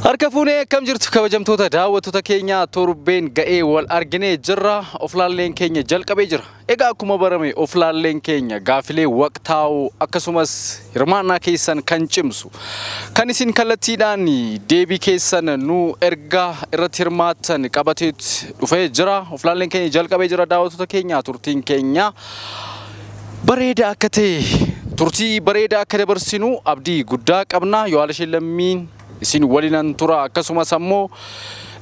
Harka fuunee akkam jirtu kabajamtoota daawwattoota keenya torbeen ga'ee wal arginee jirra. Oflaalleen keenya jalqabee jira. Egaa akkuma barame oflaalleen keenya gaafilee waqtaa'oo akkasumas hirmaannaa keessan kan cimsu kan isin kallattiidhaan deebii keessan nu ergaa irratti hirmaattan qabatee dhufee jira. Oflaalleen keenya jalqabee jira daawwattoota keenya turtiin keenya bareeda akka ta'e turtii bareeda akka dabarsinu abdii guddaa qabna. Yohaalashee lammiin isin waliin tura akkasumas ammoo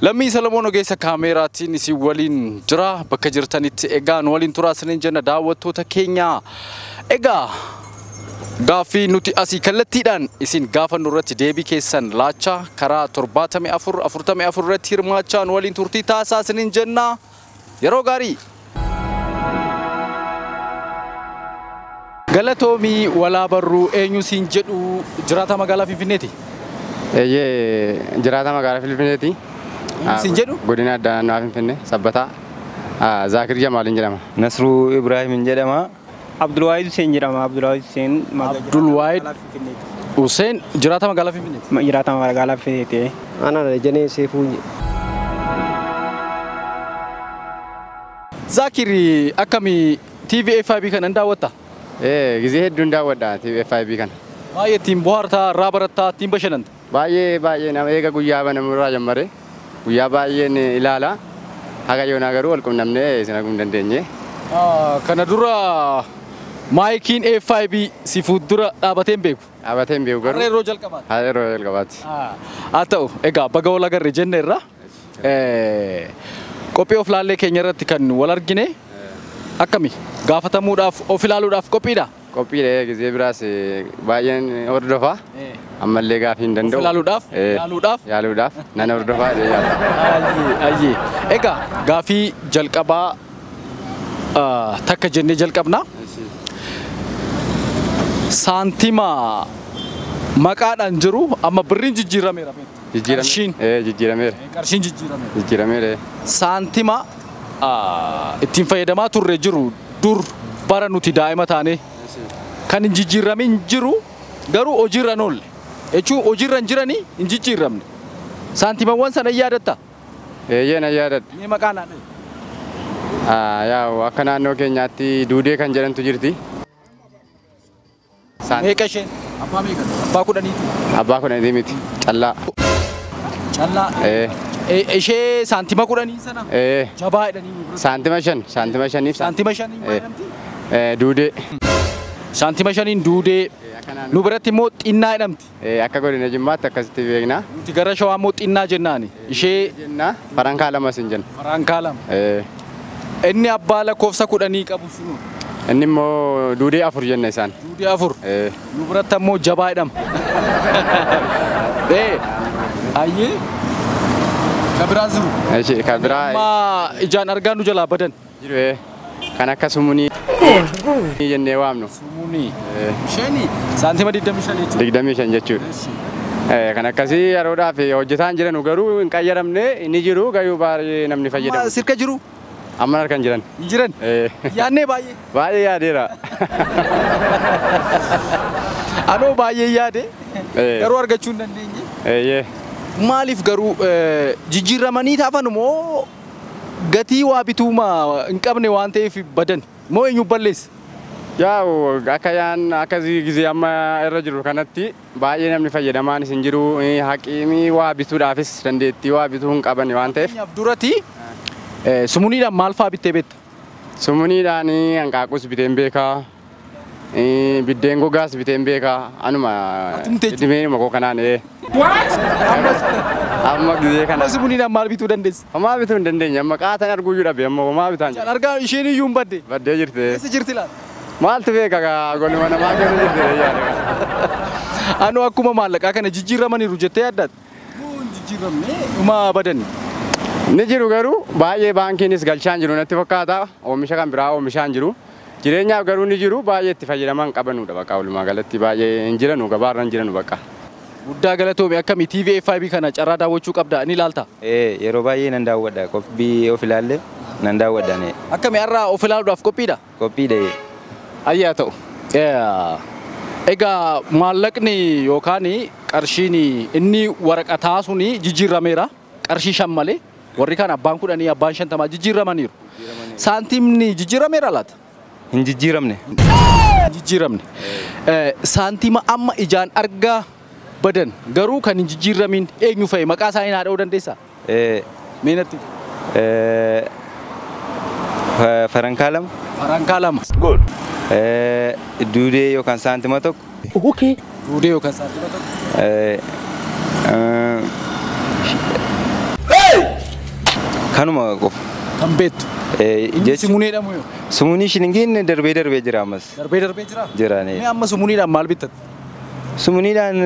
lammii Salamoon ogeessa kaameraatiin isin waliin jira bakka jirtanitti egaa nu waliin tura isiniin jenna daawwattoota keenya. Egaa gaaffii nuti asii kallattiidhaan isin gaafannu irratti deebii keessan laachaa karaa 74 irratti hirmaachaa nu waliin turtii taasisaa isiniin jenna. Yeroo gaarii. Galatoomii walaa barruu eenyu siin jedhu jiraata magaalaa Finfinneeti. Jiraata magaalaa Finfinneeti. Siin jedhu godina addaa naannoo Finfinnee sabbataa Zaakir Jamaaliin jedhama. Nasruu Ibraahimin jedhama. Abdulwaahid Hussein jedhama. Abdulwaahid Hussein jiraata magaalaa Finfinneeti. Jiraata magaalaa Finfinneeti. Ana Janee Seefuu. Zaakir akkami TV FiB kan daawwatta? Gizee hedduun daawwadha TV FiB kana. Baay'ee ittiin bohaartaa, irraa barattaa, ittiin bashannanta. Baay'ee nama eega guyyaa banamurraa jammare guyyaa baay'een ilaala. Haga yoonaa garuu wal qunnamnee isin arguu hin dandeenye. Kana dura maayikiin FiB si fuuldura dhaabatee hin beeku. Dhaabatee hin beeku garuu. Yeroo jalqabaati. Yeroo jalqabaati. Haa ta'u egaa baga wal agarre jenne irra qophii oflaallee keenya irratti kan wal argine akkami gaafatamuudhaaf of ilaaluudhaaf qophiidha. Qophiidha gizee biraas baay'een hordofaa. Ammallee gaafii hin danda'u. Yaaluudhaaf nan hordofaa ayyee. Egaa gaafii jalqabaa takka jennee jalqabna. Saantima maqaadhaan jiru amma birriin jijjiirameera. Jijjiirameera. Qarshiin jijjiirameera. Saantima ittiin fayyadamaa turre jiru dur bara nuti daa'ima taane kan hin jijjiiramin jiru garuu hojiirra hin oolle. Jechuun hojiirra hin jiranii hin jijjiiramne. Saantimawwan sana yaadatta? Eeyyee na yaadadha. Mee maqaa naannoo? Yaa akka naannoo keenyaatti duudee kan jedhamtu jirti. Meeqa isheen? Abbaa meeqa? Abbaa kudhaniiti. Abbaa kudhaniiti miti. Callaa. Callaa. Ishee saantima kudhanii sana? Jabaa jedhanii. Saantima shaniif. Saantima shanii jedhamti? Duudee. Saantima shaniin duudee. Nu biratti immoo xinnaa jedhamti. Akka godina Jimmaatti akkasitti beekna. Nuti gara Shawaa immoo xinnaa jennaani. Ishee jenna farankaa lama sin jenna. Farankaa lama. Inni abbaa lakkoofsa kudhanii qabu sunu. Inni immoo duudee 4 jenna isaan. Duudee 4. Nu biratti immoo jabaa jedhama. Ayyee. Kabiraa jiru. Kabiraa. Amma ijaan argaa nu jalaa badan. Jiru kan akka sumunii jennee waamnu. Sumunii. Isheen saantima 25 jechuudha. Kan akkasii yeroodhaaf hojjetaan jiran garuu hin qayyaramne inni jiru garuu baay'ee namni fayyadamu. Sirka jiru? Amma harkan jiran. Jiran? Yaadnee baay'ee? Baay'ee yaadeera. Anoo baay'ee yaade garuu argachuu hin dandeenye. Maaliif garuu jijjiiramanii taafan moo gatii waa bituuma hin qabne waan ta'eef badan moo eenyu balleessa? Yaa akka yaan akkasii gizee amma irra jiru kanatti baay'ee namni fayyadamaan isin jiru haqiimii waa bituudhaafis dandeettii waa bituu hin qaban waan ta'eef. Duratti sumuniidhaan maal fa'aa bittee beekta? Sumuniidhaan hanqaaquus biteen beekaa. Biddeen gogaas biteen beekaa. Anuma dhimeenuma koo kanaan amma gizee kana. Sumuniidhaan maal bituu dandeessa? Homaa bituu hin dandeenye amma qaatan arguu dhabe amma homaa bitaan jira. Argaa isheen iyyuu hin badde. Baddee jirte. Eessa jirti laata? Maaltu beeka goluma namaa keessa jirte yaadega. Anoo akkuma maallaqaa kana jijjiiramaniiru jettee yaaddaati? Moo jijjiiramne uma badani? Ni jiru garuu baay'ee baankiinis galchaan jiru natti fakkaata. Oomisha kan biraa oomishaan jiru. Jireenyaaf garuu ni jiru baay'ee itti fayyadaman qabanudha bakka walumaa galatti baay'ee hin jiranu gabaarra hin jiranu bakka. Guddaa galatoomii akkami TV FiB kana carraa daawwachuu qabda ni ilaalta? Yeroo baay'ee nan daawwadha qophii of ilaalle nan daawwadha. Akkami har'a of ilaaluudhaaf qophiidha? Qophiidha. Ayyaa ta'u. Egaa maallaqni yookaan qarshiin inni waraqataa suni jijjiirameera. Qarshii 5 malee warri kaan abbaan 10 abbaan 50 jijjiiramaniiru. Saantimni jijjiirameera laata? Hin jijjiiramne. Jijjiiramne. Saantima amma ijaan argaa badan garuu kan hin jijjiiramin eenyu fa'i maqaa isaanii naa dha'uu dandeessaa? Meenatti. Farankaa lama. Farankaa lama. Good. Duudee yookaan saantima tokko. Okay. Duudee yookaan saantima tokko. Kanuma qofa. Kan beektu. Sumuuniidha moo? Sumuunii shilingiin darbee jira ammas. Darbee jira? Jiraani. Mee amma sumuuniidhaan maal bittat? Sumuuniidhaan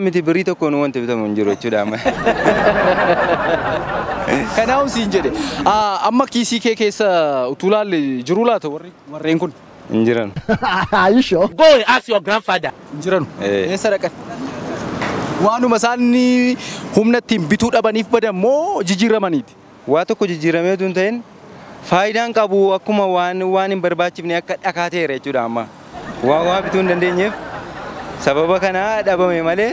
miti birrii tokkoon wanti bitamu hin jiru jechuudha amma. Kanaafuu siin jedhe. Amma kiisii kee keessa utuu laalle jiru laata warreen kun? Hin jiran. Are you sure? Go and ask your grandfather. Hin jiran. Eessa dhaqan? Waanuma isaanii humna ittiin bituu dhabaniif badan moo jijjiiramaniiti? Waa tokko jijjiirameetu hin ta'in faayidaan qabu akkuma waan hin barbaachifne akka dhakaa ta'eera jechuudha amma. Waa bituu hin dandeenyeef sababa kana dhabame malee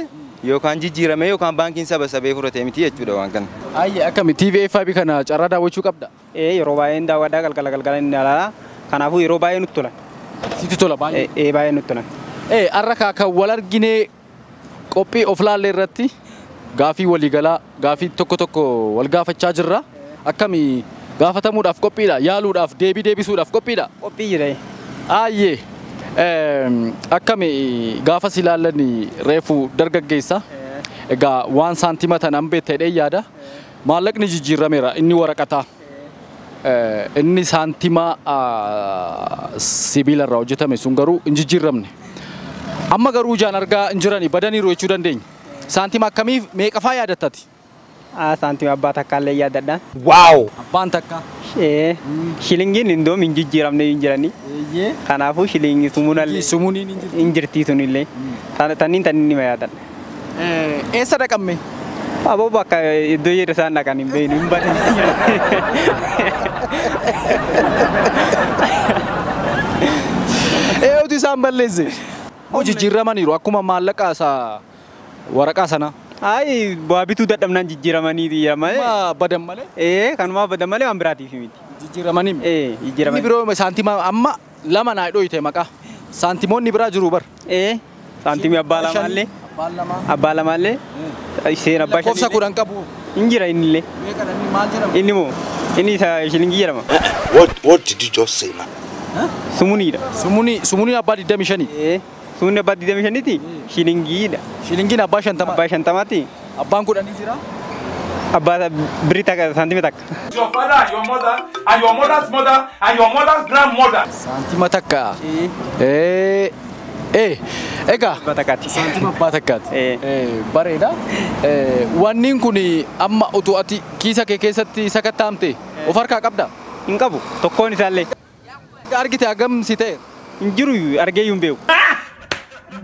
yookaan jijjiirame yookaan baankiin sabasabee fudhatee miti jechuudha waan kana. Ayye akkami TV FiB kana carraa daawwachuu qabda? Yeroo baay'een daawwadhaa galgala inni alaa. Kanaafuu yeroo baay'ee nutti tola. Sitti tola baay'ee? Baay'ee nutti tola. Har'a kan wal argine qophii of laallee irratti gaafii waliigalaa gaafii tokko wal gaafachaa jirra. Akkami gaafatamuudhaaf qophiidha? Yaaluudhaaf deebisuudhaaf qophiidha? Qophii jira. Ayyee. Akkami gaafas ilaallan reefu dargaggeessa. Egaa waan saantima tanaan beektee yaada. Maallaqni jijjiirameera inni waraqataa. Inni saantima sibiila irraa hojjetame sun garuu hin jijjiiramne. Amma garuu ijaan argaa hin jirani badaniiru jechuu dandeenya. Saantima akkamiif meeqafaa yaadattati? Saantima abbaa takka illee yaadadha. Wow. Abbaan takka. Shilingiin indoom hin jijjiiramne hin jirani. Kanaafuu shilingii sumuuniin hin jirtii sunillee. Tanniin nima yaadadha. Eessa dhaqamme? Aboo bakka iddoo jedhu isaan dhaqan hin beeknu hin badan. Eeyyatu isaan balleesse. Jijjiiramaniiru akkuma maallaqa waraqaa sana. Bu'aa bituu dadhabnaan jijjiiramanii malee. Badan malee? Kanumaa badan malee waan biraatiif miti. Jijjiiramanii? Jijjiiramanii. Inni biroo saantima amma lama naa dhooyite maqaa. Saantimoonni biraa jiru bar. Saantimii abbaa lamaallee. Abbaa lamaallee. Isheen abbaa shanii. Lakkoofsa 10 qabu. Hin jira innillee. Meeqa inni maal jedhama? Inni moo inni shilingii jedhama. What did you just say now? Sumuuniidha. Sumuunii abbaa 25. Sumuunii abbaa 25ti shilingiidha. Shilingiin abbaa 50. Abbaa 50ti. Abbaan 10 jira. Abbaa birrii takka saantima takka. Your father, your mother, and your mother's mother, and your mother's grandmother. Saantima takka. Egaa abbaa takkaati. Saantima abbaa takkaati. Bareeda. Wanni kun amma utuu ati kiisa kee keessatti sakattaamte of harkaa qabda? Hin qabu. Tokkoon isaallee. Argite hagam si ta'e? Hin jiru argee hin beeku.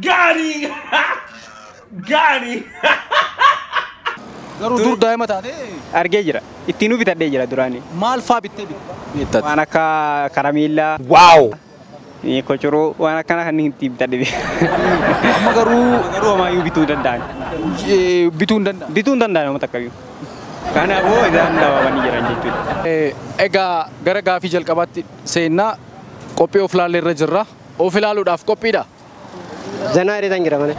Gaarii! Gaarii! Garuu dur daa'ima taate? Argee jira. Ittiin bitadhee jira duraanii. Maal fa'aa bittee bittati? Waan akka karameellaa. Wow. Kocoroo waan akkana kan ittiin bitadhee. Amma garuu amaayyuu bituu danda'an. Bituu hin danda'an? Bituu hin danda'an nama takkayyuu. Kanaafuu isaan dhaabamanii jiran jechuudha. Egaa gara gaafii jalqabaatti seennaa qophii of laallee irra jirra. Of ilaaluudhaaf qophiidha. Zanaa hiriiraan jira malee.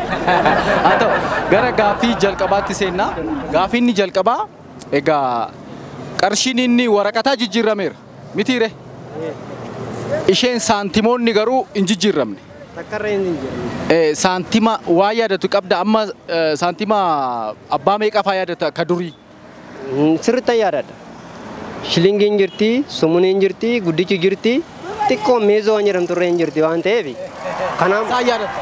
Haa ta'u gara gaafii jalqabaatti seennaa. Gaafiin inni jalqabaa egaa qarshiin inni waraqataa jijjiirameera. Mitiire? Isheen saantimoonni garuu hin jijjiiramne. Takkarree hin jijjiiramne. Saantima waa yaadatu qabda amma saantima abbaa meeqafaa yaadata ka durii? Sirriitti yaadadha. Shilingiin jirti, sumuuniin jirti, guddichi jirti. Xiqqoo meezoo waan jedhamtu irra hin jirti waan ta'eef. Kanaaf isaan yaadata.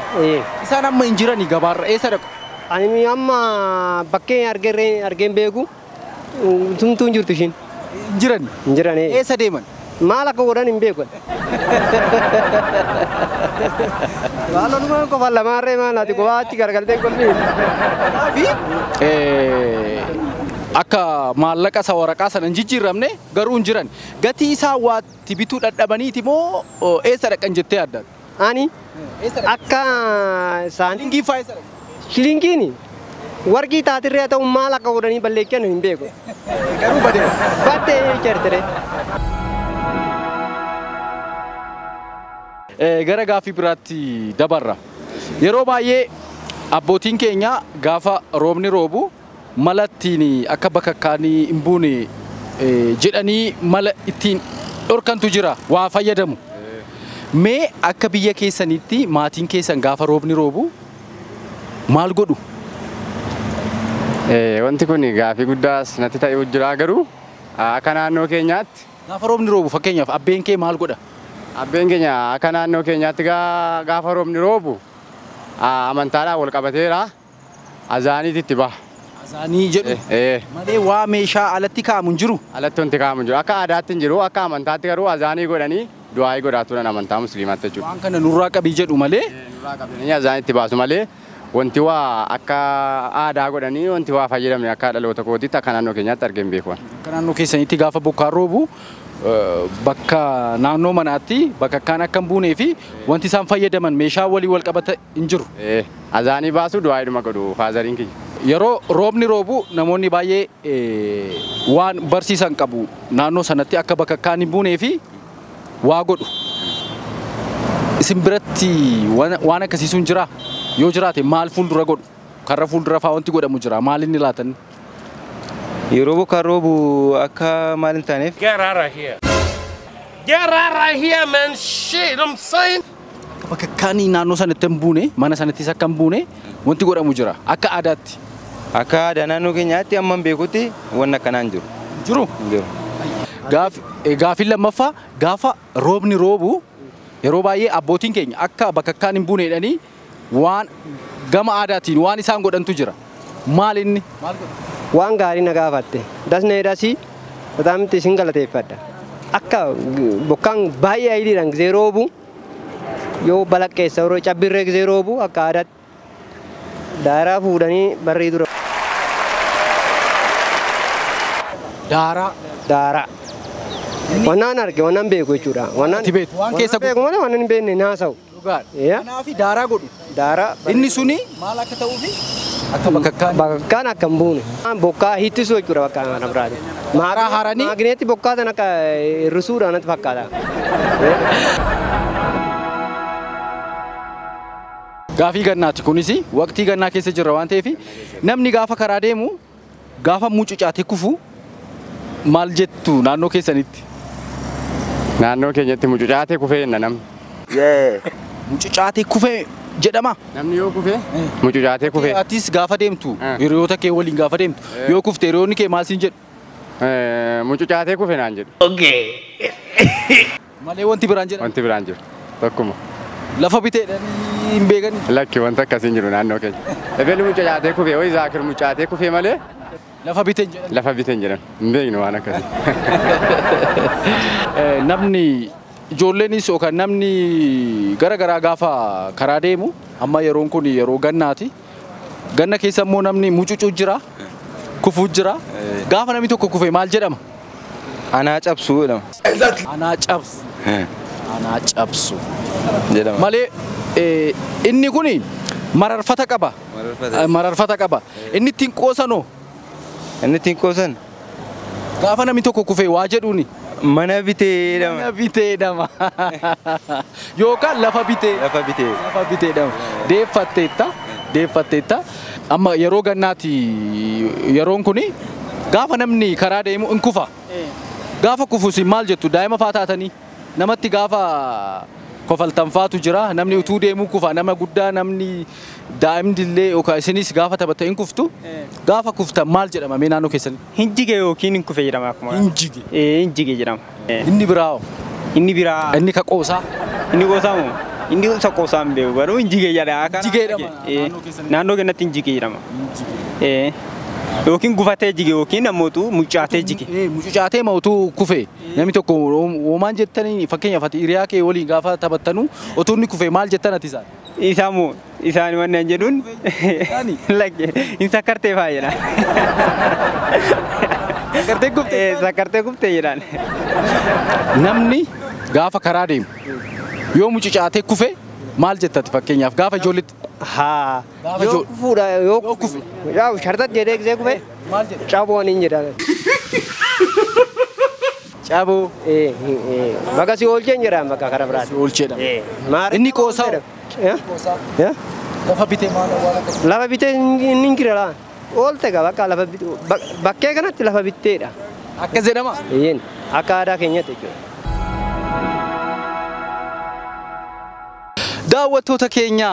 Isaan amma hin jiranii gabaarra eessa dhaqu? Ani amma bakkee argeen beeku tumtuu hin jirtu ishiin. Hin jiranii? Hin jiranii. Eessa deeman? Maal akka godhan hin beeku. Waanuma qofa lamaarree maalaati qofa achi garagaltee kolfii. Akka maallaqa isa waraqaa sana hin jijjiiramne garuu hin jiran. Gatii isaa waatti bituu dadhabaniiti moo eessa dhaqan jettee yaadda? Ani akka Shilingii faayisa. shilingiin warqii taatirree ta'u maal akka godhanii balleechan hin beeku. Garuu badee. Baddee jirtire. Gara gaaffii biraatti dabarra. Yeroo baay'ee abbootiin keenya gaafa roobni roobu malattiin akka bakakkaanii hin buune jedhanii mala ittiin dhorkantu jira waa fayyadamu. Mee akka biyya keessanitti maatiin keessan gaafa roobni roobu maal godhu? Wanti kun gaaffii guddaas natti ta'ee jira garuu akka naannoo keenyaatti Gaafa roobni roobu fakkeenyaaf abbeen kee maal godha? abbeen keenya akka naannoo keenyaatti gaafa roobni roobu amantaadhaan wal qabateera azaaniitti itti baha. Azaanii jedhu. Malee waa meeshaa alatti kaa'amu hin jiru. Alatti wanti kaa'amu hin jiru. Akka aadaatti hin jiru. Akka amantaatti garuu azaanii godhanii du'aayii godhaa turan amantaa musliimaatti jechuudha. Waan kana nurraa qabii jedhu malee. Nurraa qabanii azaaniitti baasu malee wanti waa akka aadaa godhanii wanti waa fayyadamne akka dhaloota kootiitti akka naannoo keenyaatti argee hin beeku. Akka naannoo keessanitti gaafa bokkaan roobu bakka naannoo manaatti bakka kaan akka hin buunee fi wanti isaan fayyadaman meeshaa walii wal qabata hin jiru. Azaanii baasu du'aayiidhuma godhu faazariin kiyya. Yeroo roobni roobu namoonni baay'ee waan barsiisan qabu naannoo sanatti akka bakka kaan hin buunee fi waa godhu. Isin biratti waan akkasiisuun jira yoo jiraate maal fuuldura godhu? Karra fuuldura fa'aa wanti godhamu jira maal inni laatan? Yeroo bokkaan roobu akka maal hin taaneef Get out of here. Get out of here, man. Shit, I'm saying. Bakka kaanii naannoo sanatti hin buune mana sanattis akka hin buune wanti godhamu jira akka aadaatti. akka aadaa naannoo keenyaatti amma hin beekutti waan akkanaan jiru. Jiru? Jiru. Gaaffiin lammaffaa gaafa roobni roobu yeroo baay'ee abbootiin keenya akka bakka kaan hin buune jedhanii waan gama aadaatiin waan isaan godhantu jira. Maal inni? Waan gaarii na gaafatte. Dasnee dasii bataamitti isin galateeffadha. Akka bokkaan baay'ee ayidiidhaan gisee roobu yoo balaqqeessa yeroo cabbirree gisee roobu akka aadaatti daaraa fuudhanii barrii dura. Daaraa. Wannaan arge wannaan beeku jechuudha. Wannaan waan keessa beeku malee wannaan hin beekne naasa'u. Kanaafi daaraa godhu. Daaraa. Inni suni maal akka ta'uu fi akka bakka kaan. Bakka kaan akka hin buune. Bokkaa hittisuu jechuudha bakka kana biraati. Maaraa haranii. Maagineetti bokkaa sana akka hir'isuudhaan natti fakkaata. Gaafii gannaati kunis waqtii gannaa keessa jirra waan ta'eef namni gaafa karaa deemu gaafa mucucaatee kufu maal jettu naannoo keessanitti? Naannoo keenyatti mucucaatee kufee jenna namni. Mucucaatee kufee jedhama. Namni yoo kufee mucucaatee kufee. Atis gaafa deemtu hiriyoota kee waliin gaafa deemtu yoo kufte hiriyoonni kee maal siin jedhu? Mucucaatee kufee naan jedhu. Malee wanti biraan jedhama. Wanti biraan jiru tokkuma. Lafa biteedhanii hin beekani. Lakki wanta akkasiin jiru naannoo keenya. Ebeelli mucucaatee kufee wayii zaakir mucucaatee kufee malee. Lafa biteen jedhan. Lafa biteen jedhan hin beeknu waan akkasii. Namni ijoolleenis yookaan namni gara garaa gaafa karaa deemu amma yeroon kun yeroo gannaati. Ganna keessa immoo namni mucucuu jira kufuu jira. Gaafa namni tokko kufee maal jedhama? Anaa cabsuu jedhama. Anaa cabsu. Anaa cabsu. Jedhama. Malee inni kun mararfata qaba. Mararfata qaba. Inni ittiin qoosanoo. Inni ittiin qoosan. Gaafa namni tokko kufee waa jedhuuni. Mana bitee jedhama. Mana bitee jedhama. Yookaan lafa bitee. Lafa bitee. Lafa bitee jedhama. Deeffatteetta. Deeffatteetta. Amma yeroo gannaati yeroon kuni gaafa namni karaa deemu in kufa. Gaafa kufus maal jettu daa'ima faa taatanii namatti gaafa kofaltanfaatu jira namni utuu deemuu kufa nama guddaa namni daa'imni illee yookaan isinis gaafa taphatta in kuftu gaafa kuftan maal jedhama mee naannoo keessanitti? Hinjige yookiin hin kufe jedhama akkuma. Hinjige. Hinjige jedhama. Inni biraa. Inni biraa. Inni ka qoosaa. Inni qoosaa moo? Inni isa qoosaa hin beeku garuu hinjige jedhama. Hinjige jedhama. Naannoo keenyatti hinjige jedhama. Yookiin gufatee jige yookiin namootu mucaatee jige. Mucaatee mootuu kufe namni tokko uumaan jettanii fakkeenyaaf ati hiriyaa kee waliin gaafa taphattanu otoo inni kufe maal jettan ati isaan? Isaa moo isaan waan jedhuun lakke hin sakkartee fa'aa jedha. Sakkartee guftee. Sakkartee guftee jedhaan. Namni gaafa karaa deemu yoo mucaatee kufe Maal jettati fakkeenyaaf gaafa ijoollitti? Haa. Gaafa Yoo kufuudha yoo kufu. Yaa shartat jedhee gisee kufe. Maal jedha? Caboo niin jedha. Caboo. Bakka si oolcheen jedha bakka karaa biraati. Oolcheedha. Maal? Inni qoosaa. Qoosaa. Lafa bitee maal waan akkas. Lafa bitee inni gira laa. Oolte gaa bakka lafa bakkee kanatti lafa bitteedha. Akkas jedhama. Akka aadaa keenyatti jechuudha. Daawwattoota keenya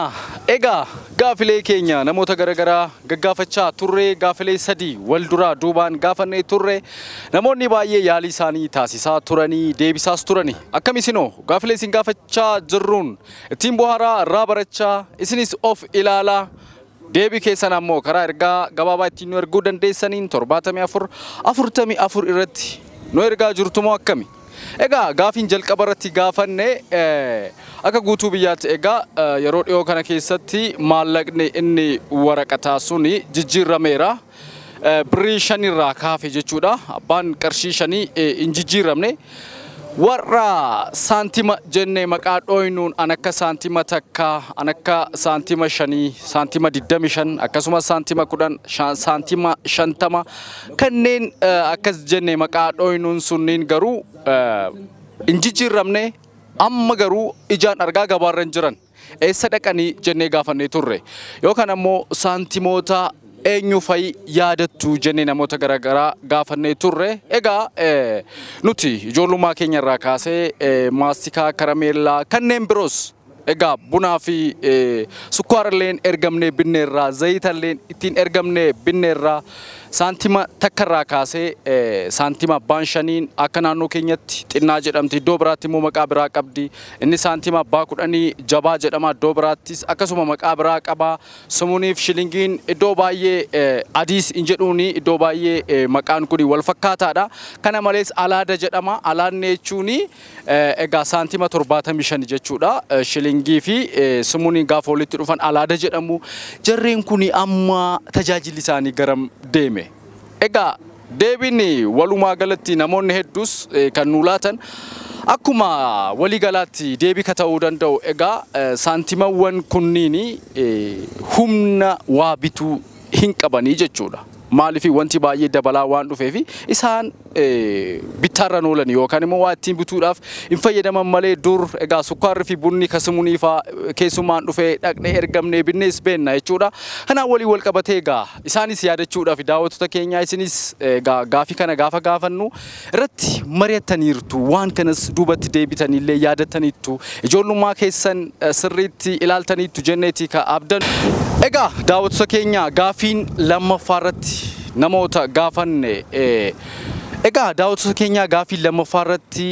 egaa gaafilee keenya namoota garaagaraa gaggaafachaa turre gaafilee sadii wal duraa duubaan gaafannee turre namoonni baay'ee yaalii isaanii taasisaa turanii deebisaas turani akkamisinoo gaafilee isin gaafachaa jirruun ittiin bohaaraa irraa barachaa isinis of ilaalaa deebii keessan ammoo karaa ergaa gabaabaa ittiin nu erguu dandeessaniin 74 44 irratti nu ergaa jirtumoo akkami? Egaa gaafiin jalqaba irratti gaafanne akka guutuu biyyaatti egaa yeroo dhiyoo kana keessatti maallaqni inni waraqataa suni jijjiirameera. Birrii 5 irraa kaafe jechuudha. Abbaan qarshii 5 hin jijjiiramne. Warra saantima jennee maqaa dhooynuun an akka saantima takkaa, an akka saantima 5, saantima 25 akkasumas saantima 10, saantima 50 kanneen akkas jennee maqaa dhooynuun sunniin garuu hin jijjiiramne amma garuu ijaan argaa gabaarra hin jiran. Eessa dhaqanii jennee gaafannee turre yookaan ammoo saantimoota eenyu fa'i yaadattu jennee namoota garaagaraa gaafannee turre. Egaa nuti ijoollummaa keenya irraa kaasee maastikaa, karameellaa kanneen biroos egaa bunaa fi sukkaaralleen ergamnee binneerraa, zayitalleen ittiin ergamnee binneerraa saantima takkarraa kaasee saantima abbaan 5 akka naannoo keenyatti xinnaa jedhamti, iddoo biraatti immoo maqaa biraa qabdi. Inni saantima abbaa 10 jabaa jedhama, iddoo biraattis akkasuma maqaa biraa qaba. Sumuuniif shilingiin iddoo baay'ee adiis hin jedhuuni, iddoo baay'ee maqaan kun wal fakkaataadha. Kana malees alaada jedhama. Alaanni jechuun egaa saantima 75 jechuudha. Shilingii fi sumuuniin gaafa walitti dhufan alaada jedhamu. Jarreen kun amma tajaajilli isaanii garam deeme? Egaa deebiin walumaa galatti namoonni hedduus kan nu laatan akkuma waliigalaatti deebii ka ta'uu danda'u. Egaa saantimawwan kunniin humna waa bituu hin qabanii jechuudha. Maaliif wanti baay'ee dabalaa waan dhufeef isaan bittaarra oolan yookaan immoo waa ittiin bituudhaaf hin fayyadaman malee dur egaa sukkaarri fi bunni kasumuunii fa'aa keessumaan dhufee dhaqnee ergamnee binnees beenna jechuudha. Kanaan walii wal qabatee egaa isaanis yaadachuudhaaf daawwattoota keenyaa isinis gaafii kana gaafa gaafannu irratti mari'attaniirtu, waan kanas duubatti deebitaniillee yaadataniittu, ijoollummaa keessan sirriitti ilaaltaniittu jenneetii ka abdan. Egaa daawwattoota keenyaa gaafiin lammaffaa irratti namoota gaafanne egaa daawwattoota keenyaa gaafii lammaffaa irratti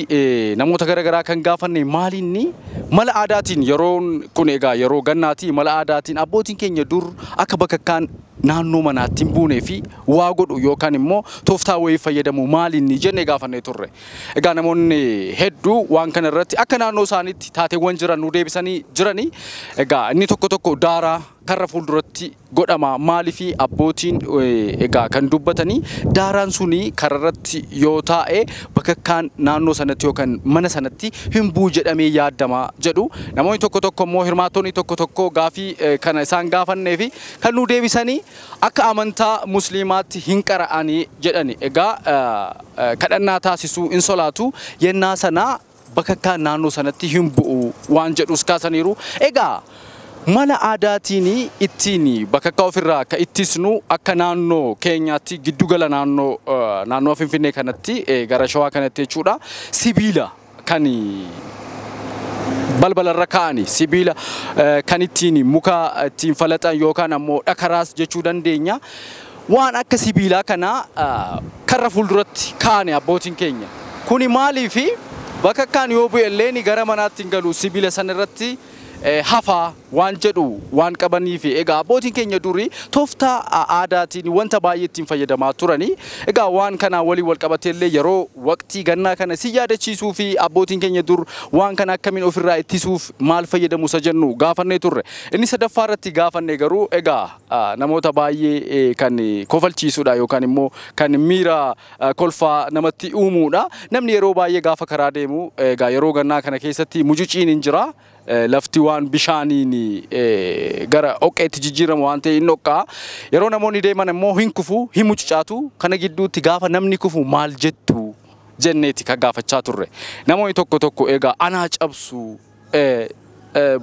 namoota garaagaraa kan gaafanne maalinni mala aadaatiin yeroon kun egaa yeroo gannaati mala aadaatiin abbootiin keenya dur akka bakakkaan naannoo manaatti hin buunee fi waa godhu yookaan immoo tooftaa wayii fayyadamu maalinni jennee gaafannee turre. Egaa namoonni hedduu waan kana irratti akka naannoo isaaniitti taateewwan jiran nu deebisanii jiranii. Egaa inni tokko tokko daaraa karra fuulduratti godhama. Maaliif abbootiin egaa kan dubbatanii daaraan suni kararratti yoo taa'e bakakkaan naannoo sanatti yookaan mana sanatti hin buu jedhamee yaadama jedhu. Namoonni tokko tokko immoo hirmaattonni tokko tokko gaafii kana isaan gaafannee fi kan nu deebisanii akka amantaa musliimaatti hin qara'anii jedhani. Egaa kadhannaa taasisuu hin solaatu yennaa sanaa bakakkaan naannoo sanatti hin bu'u waan jedhus kaasaniiru. Egaa mala aadaatiin ittiin bakakkaa ofirraa akka ittisnu akka naannoo keenyaatti giddugala naannoo Finfinnee kanatti gara Shawaa kanatti jechuudha. Sibiila kan balbalarra kaa'ani, sibiila kan ittiin muka ittiin falaxan yookaan ammoo dhakaraas jechuu dandeenya. Waan akka sibiilaa kana karra fuulduratti kaa'ani abbootiin keenya. Kuni maaliif bakakkaan yoo bu'ellee gara manaatti hin galu sibiila sanarratti hafaa waan jedhu waan qabaniif egaa abbootiin keenya durii tooftaa aadaatiin wanta baay'ee ittiin fayyadamaa turanii. Egaa waan kana walii wal qabateellee yeroo waqtii gannaa kana si yaadachiisuu fi abbootiin keenya dur waan kana akkamiin ofirraa ittisuuf maal fayyadamu isa jennu gaafannee turre. Inni sadaffaa irratti gaafanne garuu egaa namoota baay'ee kan kofalchiisuudha yookaan immoo kan miira kolfaa namatti uumuudha. Namni yeroo baay'ee gaafa karaa deemu egaa yeroo gannaa kana keessatti mucuciin hin jira. lafti waan bishaaniin gara oqeetti jijjiiramu waan ta'e inni dhoqqaa. Yeroo namoonni deeman immoo hin kufu, hin mucucaatu. Kana gidduutti gaafa namni kufu maal jettu jenneeti kan gaafachaa turre. Namoonni tokko egaa anaa cabsu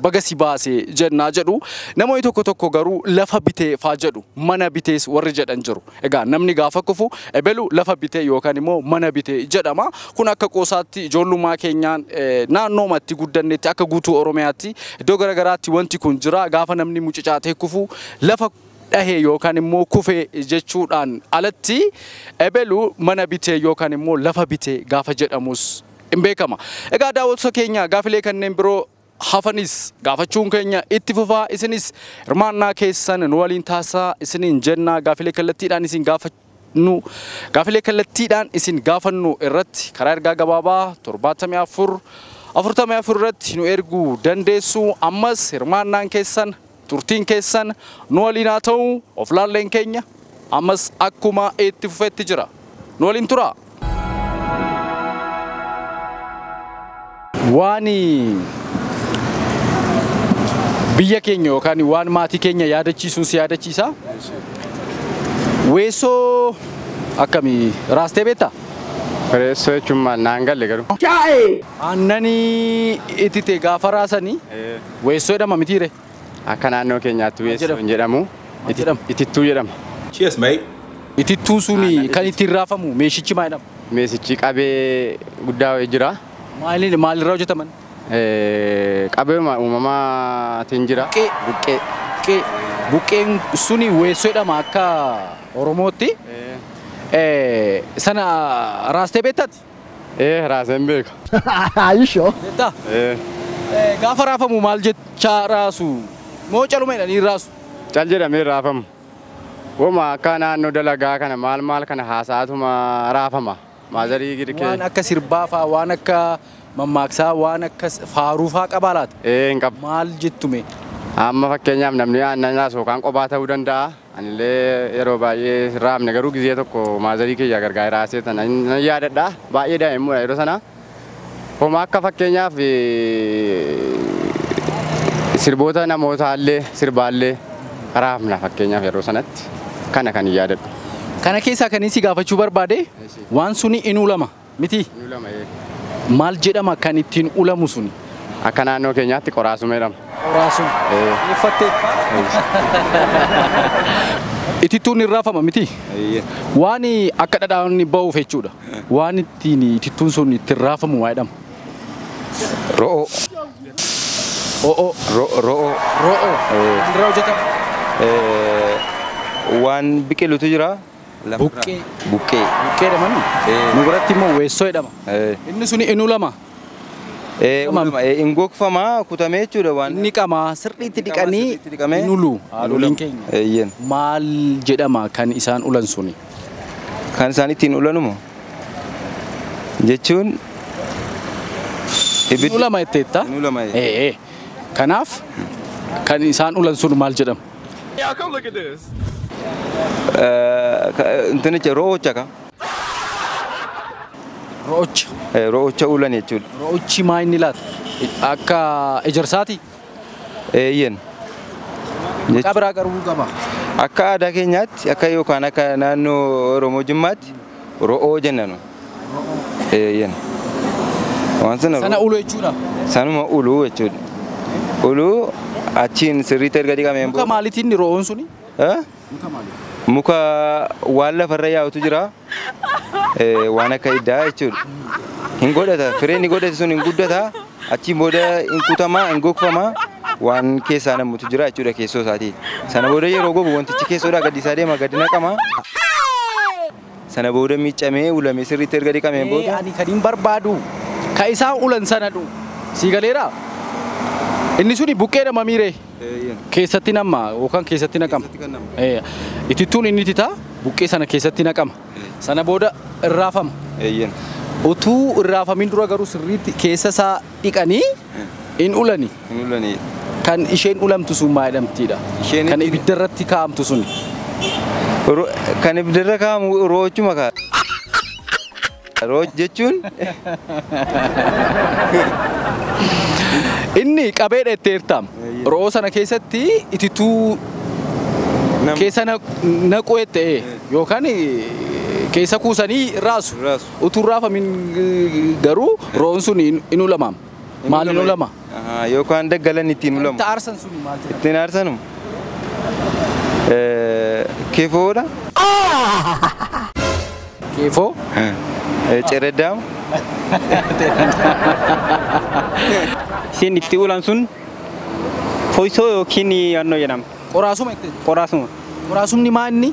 bagasi baasee jennaa jedhu. Namoonni tokko garuu lafa bitee faa jedhu, mana bitees warri jedhan jiru. Egaa namni gaafa kufu ebelu lafa bitee yookaan immoo mana bitee jedhama. Kun akka qoosaatti ijoollummaa keenyaan naannoomatti guddannetti akka guutuu Oromiyaatti iddoo garagaraatti wanti kun jira. Gaafa namni mucucaatee kufu lafa dhahee yookaan immoo kufee jechuudhaan alatti ebelu mana bitee yookaan immoo lafa bitee gaafa jedhamus hin beekama. Egaa daawwattoota keenya gaafilee kanneen biroo hafanis gaafachuun keenya itti fufaa. Isinis hirmaannaa keessan nu waliin taasisaa isiniin jenna. Gaafilee kallattiidhaan isin gaafannu irratti karaa ergaa gabaabaa 74 44 irratti nu erguu dandeessu. Ammas hirmaannaan keessan turtiin keessan nu waliin haa ta'u. Oflaalleen keenya ammas akkuma itti fufetti jira. Nu waliin tura. Waani biyya keenya yookaan waan maatii keenya yaadachiisuun si yaadachiisa. Weessoo akkamii raastee beektaa? Weessoo jechuun maal naan galle garuu. Aannanii itti gaafa raasanii weessoo jedhama mitiire? Akka naannoo keenyaatti weessoo hin jedhamu. Itittuu jedhama. Cheers, mate. Itittuu suni kan ittiin raafamu meeshichi maal jedhama? Meeshichi qabee guddaa wayii jira. Maalirraa hojjetaman? Qabeema uumamaatiin jira. Buqqeen suni weessoo jedhama akka Oromootti. Sana raastee beektaati? Raaseen beeka. Ayishoo. Beektaa? Gaafa raafamu maal jechaa raasu? Moo calumeedhaan hin raasu? Cal jedhamee raafamu. Woma akka naannoo dalagaa kana maal kana haasaatuma raafama. Maazarii girkee. Waan akka sirbaa fa'aa, waan akka mammaaksaa, waan akka faaruu fa'aa qabaa laata? Hin qabu. Maal jettume? Amma fakkeenyaaf namni aannan nyaasu yookaan qophaa ta'uu danda'a. Anillee yeroo baay'ee raafne garuu gizee tokko maazarii kiyya gargaaree raasee sana nan yaadadha. Baay'ee daa'immuudha yeroo sana. Homa akka fakkeenyaaf sirboota namootaallee sirbaallee raafna fakkeenyaaf yeroo sanatti kana kan yaadadhu. Kana keessaa kan isin gaafachuu barbaade waan suni in ulama miti? Maal jedhama kan ittiin ulamu suni? Akka naannoo keenyaatti qoraasuma jedhama. Qoraasuma? Uffattee? Itittuun hin raafama miti? Waan akka dhadhaan ba'uuf jechuudha. Waan ittiin itittuun sun ittiin raafamu waa jedhama? Ro'oo. Ro'oo. Irraa hojjetama? Waan biqilutu jira. Buqqee. Buqqee. Buqqee jedhama. Nu biratti immoo weessoo jedhama. Inni suni in ulama? In gogfamaa kutamee jechuudha waan. Inni qamaa sirriitti dhiqanii in ulu. Haadholiin keenya. Maal jedhama kan isaan ulan suni? Kan isaan ittiin ulanumo jechuun in ulama jetteetta? In ulama. Kanaaf kan isaan ulan sun maal jedhama? Yeah, come look at this. Intinicha ro'oocha ka? Ro'oocha. Ro'oocha ulan jechuudha. Ro'oochi maa inni laata? Akka ejersaati? Eeyyen. Maqaa biraa garuu qaba. Akka aadaa keenyaatti akka yookaan akka naannoo Oromoo Jimmaatti ro'oo jennaan. Eeyyen. Sana ulu jechuudha? Sanuma ulu jechuudha. Ulu achiin sirriitti erga dhiqameen booda. Muka maaliitiin ro'oon suni? Muka maali? Muka waan lafarra yaa'utu jira. Waan akka iddaa jechuudha. Hin godhata. Fireen godhate sun hin guddata. Achiin booda hin kutamaa, hin gogfamaa. Waan keessaa namutu jira jechuudha keessoo isaati. Sana booda yeroo gogu wantichi keessoodhaa gadi isaa deema gadi naqama. Sana booda miicamee ulamee sirriitti erga dhiqameen booda. Ani kan hin barbaadu ka isaan ulan sana dhu. Sii galeeraa? Inni suni buqqeedha mamiiree? Keessatti nama yookaan keessatti naqama. Itittuun inni titaa buqqee sana keessatti naqama. Sana booda irraafama. Utuu irraafamin dura garuu sirriitti keessa isaa dhiqanii in ulani. Kan isheen ulamtu sun maa jedhamtiidha? Kan ibidda irratti kaa'amtu sun. Kan ibidda irra kaa'amu ro'oochuma kaa. Ro'oo jechuun Inni qabee dheetteertaam. Ro'oo sana keessatti itituu keessa naquu ta'e yookaan keessa kuusanii raasu. Utuu raafamin garuu ro'oon sun inu lamaam. Maal inu lama? Yookaan daggalan ittiin ulamu. Itti aarsan sun maal jedhama? Ittiin aarsanum. Keefoodha. Keefoo? Cereddaam. Isin itti ulan sun foysoo yookiin annoo jedhama. Qoraasuma itti. Qoraasuma. Qoraasumni maa inni?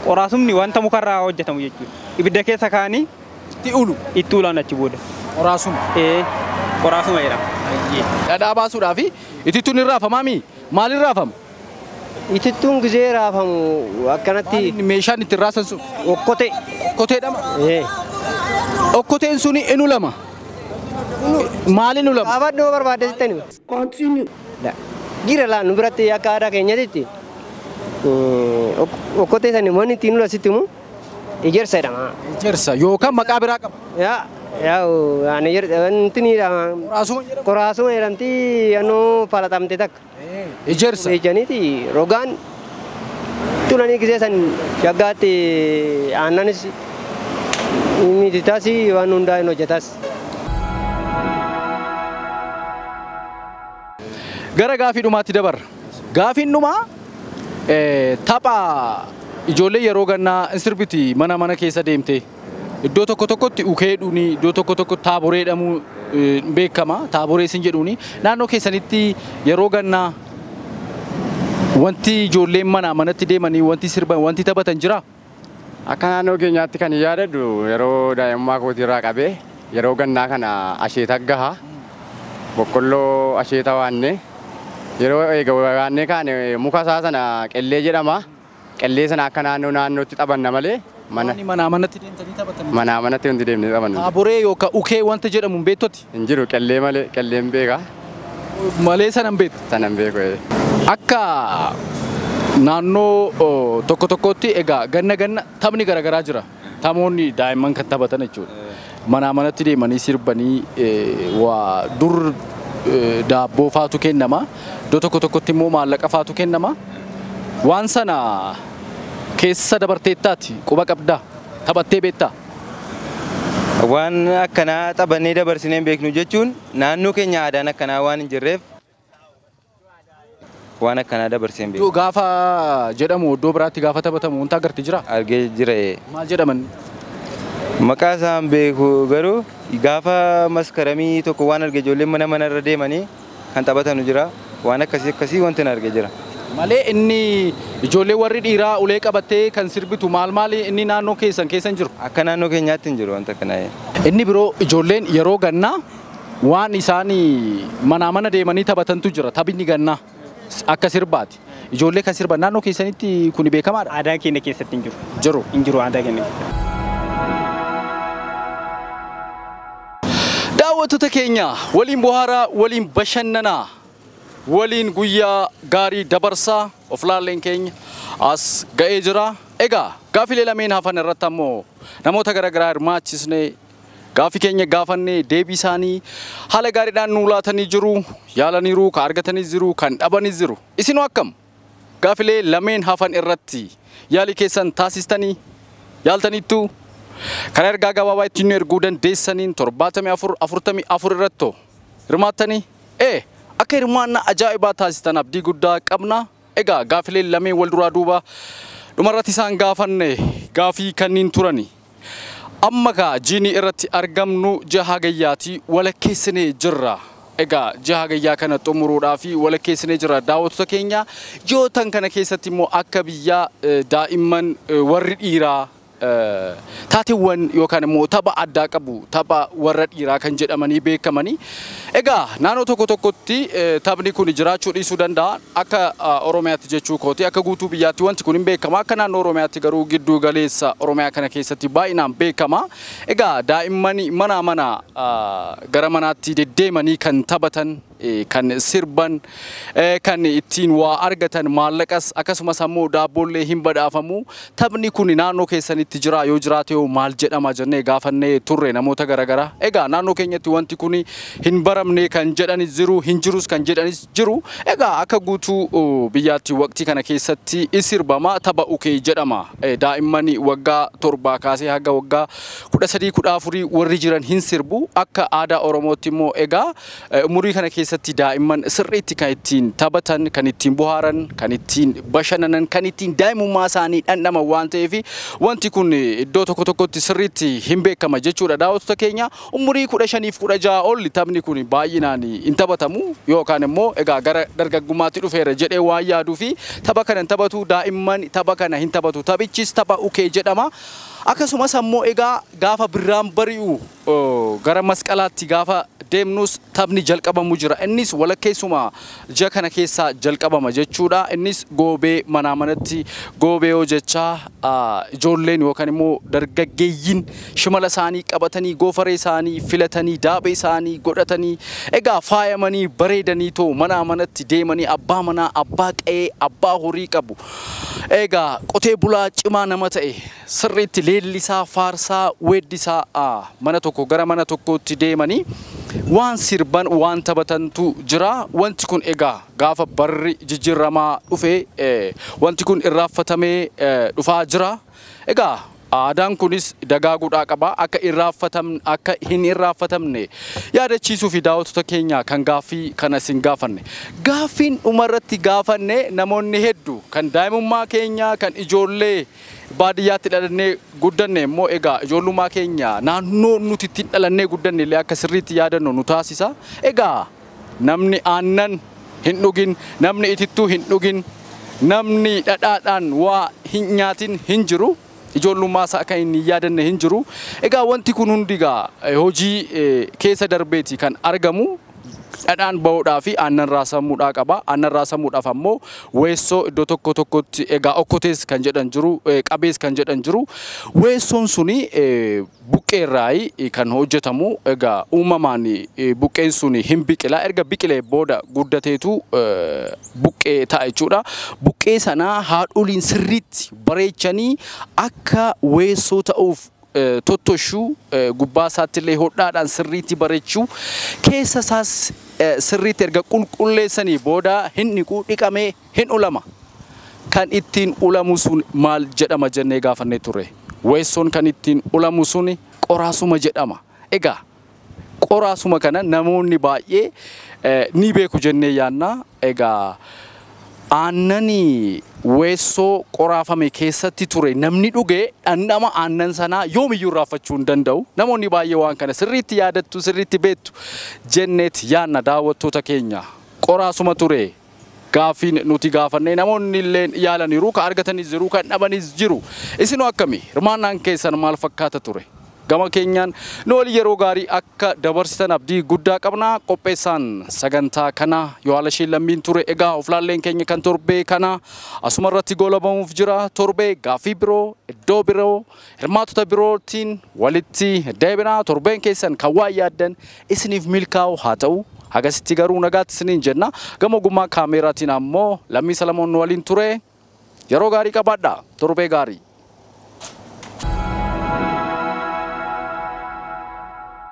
Qoraasumni wanta mukarraa hojjetamu jechuudha. Ibidda keessa kaanii itti ulu. itti ulan achi booda. Qoraasuma. Qoraasuma jedhama. Dhadhaa baasuudhaaf itittuun hin raafamaa maal hin raafamu? Itittuun gizee raafamu akkanatti Meeshaan ittiin raasan sun okkotee. okkoteedhama. Okkoteen suni inu lama. Maal inu lama? Abadoo barbaadde sittani. Continue. Gira laan nu biratti akka aadaa keenyatti okkotee sani manni ittiin ula sitti mu ejersa jedhama. Ejersa yookaan maqaa biraa qaba. Yaa'u ani intini qoraasuma jedhamti anoo falaxamte takka. Ejersa. Ejjaniiti rogaan tulanii gisee san shaggaatti aannanis miidhitaas waan hundaa hin hojjetas. Gara gaafii dhumaatti dabarra. Gaafiin dhumaa tapha ijoollee yeroo gannaa sirbiti mana keessa deemte. Iddoo tokko tokkotti ukeedhuuni, iddoo tokko tokkotti taaboreedhamu beekama. Taaboree sin jedhuuni. Naannoo keessanitti yeroo gannaa wanti ijoolleen manatti deemanii wanti sirban wanti taphatan jira? Akka naannoo keenyaatti kan yaadadhu yeroo daa'imummaa kootii irraa qabee yeroo gannaa kana asheeta gaha boqqolloo asheeta waanne yeroo eega waanne kaane muka isaa sana qellee jedhama. Qellee sana akka naannootti taphanna malee manatti deemtanii taphatanii? Manatti wanti deemnee taphannu. Taaboree yookaan ukee wanta jedhamu hin beektotti? Hin jiru qellee malee qelleen beeka. Malee sanan beektu? Sanan beeku. Akka naannoo tokko tokkotti egaa ganna taphni garaagaraa jira. Taphoonni daa'imman kan taphatan jechuudha. Manatti deemanii sirbanii waa dur daabboo faatu kennama. Iddoo tokko tokkotti immoo maallaqa faatu kennama. Waan sana keessa dabarteettaati quba qabdaa? Taphattee beektaa? Waan akkanaa taphannee dabarsinee beeknu jechuun naannoo keenya aadaan akkanaa waan hin jirreef waan akkanaa dabarsee beeknu. Gaafa jedhamu iddoo biraatti gaafa taphatamu wanta agartee jira? Argee jira. Maal jedhaman? Maqaa isaan beeku garuu gaafa maskaramii tokko waan arge ijoolleen mana irra deemanii kan taphatan jira. Waan akkasii wanti argee jira. Malee inni ijoollee warri dhiiraa ulee qabattee kan sirbitu maal inni naannoo keessan jiru? Akka naannoo keenyaatti hin jiru wanta kanaa. Inni biroo ijoolleen yeroo gannaa waan isaanii mana deemanii taphatantu jira. Taphni gannaa akka sirbaati. Ijoollee kan sirban naannoo keessanitti kuni beekamaadha? Aadaa keenya keessatti hin jiru. Jiru. Hin jiru aadaa keenya. Daawwattoota keenya waliin bohaaraa waliin bashannanaa. Waliin guyyaa gaarii dabarsaa oflaalleen keenya as ga'ee jira. Egaa gaafilee lameen hafan irratti ammoo namoota garaagaraa hirmaachisnee gaafii keenya gaafannee deebii isaanii haala gaariidhaan nuu laatanii jiru. Yaalaniiru, kan argatanii jiru, kan dhabanis jiru. Isinoo akkam? Gaafilee lameen hafan irratti yaalii keessan taasistanii yaaltaniittu kan ergaa gabaabaa ittiin nu erguu dandeessaniin 7444 irratti hirmaattanii akka hirmaannaa ajaa'ibaa taasistan abdii guddaa qabna. Egaa gaafilee lameen wal duraa duuba dhumarratti isaan gaafanne gaafii kanniin turani. Amma gaa jiinii irratti argamnu jaha gayyaati walakkeessinee jirra. Egaa jaha gayyaa kana xumuruudhaaf walakkeessinee jirra. Daawwattoota keenya jootan kana keessatti immoo akka biyyaa daa'imman warri dhiiraa taateewwan yookaan immoo tapha addaa qabu tapha warra dhiiraa kan jedhamanii beekamanii. Egaa naannoo tokko tokkotti taphni kun jiraachuu dhiisuu danda'a. Akka Oromiyaatti jechuu kooti akka guutuu biyyaatti wanti kun hin beekama. Akka naannoo Oromiyaatti garuu gidduu galeessa Oromiyaa kana keessatti baay'inaan beekama. Egaa daa'imman mana gara manaatti deddeemanii kan taphatan kan sirban kan ittiin waa argatan maallaqas akkasumas ammoo daabboollee hin badhaafamu taphni kun naannoo keessanitti jira yoo jiraate maal jedhama jennee gaafannee turre namoota garaagaraa egaa naannoo keenyatti wanti kun hin baramne kan jedhanis jiru hin jirus kan jedhanis jiru egaa akka guutuu biyyaatti waqtii kana keessatti isirbama tapha ukee jedhama daa'imman waggaa 7 kaasee haga waggaa 13-14 warri jiran hin sirbu akka aadaa Oromootti immoo egaa umurii kana keessatti daa'imman sirriitti kan ittiin taphatan kan ittiin bohaaran kan ittiin bashannanan kan ittiin daa'imummaa isaanii dhandhaman waan ta'eef wanti kun iddoo tokko tokkotti sirriitti hin beekama jechuudha daawwattoota keenya umurii 15-16 ol taphni kun baay'inaan hin taphatamu yookaan immoo egaa gara dargaggummaatti dhufeera jedhee waan yaaduu fi tapha kana taphatu daa'imman tapha kana hin taphatu taphichis tapha ukee jedhama akkasumas ammoo egaa gaafa birraan bari'u gara masqalaatti gaafa deemnus taphni jalqabamu jira innis walakkeessuma ji'a kana keessa jalqabama jechuudha innis goobee manaa manatti goobee hojjechaa ijoolleen yookaan immoo dargaggeeyyiin shimala isaanii qabatanii goofaree isaanii filatanii daabee isaanii godhatanii egaa faayamanii bareedanii too manaa manatti deemanii abbaa manaa abbaa qe'ee abbaa horii qabu egaa qotee bulaa cimaa nama ta'e sirriitti leellisaa faarsaa weeddisaa mana tokko gara mana tokkootti deemanii waan sirban waan taphatantu jira wanti kun egaa gaafa barri jijjiiramaa dhufe wanti kun irraanfatamee dhufaa jira egaa aadaan kunis dagaaguudhaa qaba akka hin irraanfatamne yaadachiisuu fi daawwattoota keenya kan gaaffii kana sin gaafanne gaaffiin dhumarratti gaafanne namoonni hedduu kan daa'imummaa keenya kan ijoollee baadiyyaatti dhalannee guddanne immoo egaa ijoollummaa keenya naannoo nuti ittiin dhalannee guddanne illee akka sirriitti yaadannu nu taasisa egaa namni aannan hin dhugin namni itittuu hin dhugin namni dhadhaadhaan waa hin nyaatin hin jiru ijoollummaa isaa akka inni yaadanne hin jiru egaa wanti kun hundigaa hojii keessa darbeeti kan argamu dhadhaan bahuudhaa fi aannan raasamuudhaa qaba aannan raasamuudhaaf ammoo weessoo iddoo tokko tokkotti egaa okkotees kan jedhan jiru qabees kan jedhan jiru weessoon suni buqqeerraa kan hojjetamu egaa uumamaan buqqeen suni hin biqila erga biqilee booda guddateetu buqqee ta'a jechuudha buqqee sanaa haadholiin sirriitti bareechanii akka weessoo ta'uuf tottoshu gubbaa isaatti illee hodhaadhaan sirriitti bareechuu keessa isaas sirriitti erga qulqulleessanii booda hin dhiquu dhiqamee hin ulama kan ittiin ulamu sun maal jedhama jennee gaafannee turre weessoon kan ittiin ulamu sun qoraasuma jedhama egaa qoraasuma kana namoonni baay'ee ni beeku jennee yaanna egaa aannani weessoo qoraafame keessatti ture namni dhugee dhandhama aannan sanaa yoomiyyuu irraanfachuu hin danda'u namoonni baay'ee waan kana sirriitti yaadattu sirriitti beektu jenneet yaanna daawwattoota keenya qoraasuma ture gaaffiin nuti gaafannee namoonni illee yaalaniiru kan argatanis jiru kan dhabanis jiru isinoo akkamii hirmaannaan keessan maal fakkaata ture gama keenyaan nooli yeroo gaarii akka dabarsitan abdii guddaa qabna qopheessaan sagantaa kana Ilaallee lammiin ture egaa oflaalleen keenya kan torbee kana asuma irratti goolabamuuf jira torbee gaaffii biroo iddoo biroo hirmaattota birootiin walitti deebina torbeen keessan kan waa yaaddan isiniif milkaa'u haa ta'u hagasitti garuu nagaatti isiniin jenna gama ogummaa kaameeraatiin ammoo Lammii Salamoon waliin ture yeroo gaarii qabaadha torbee gaarii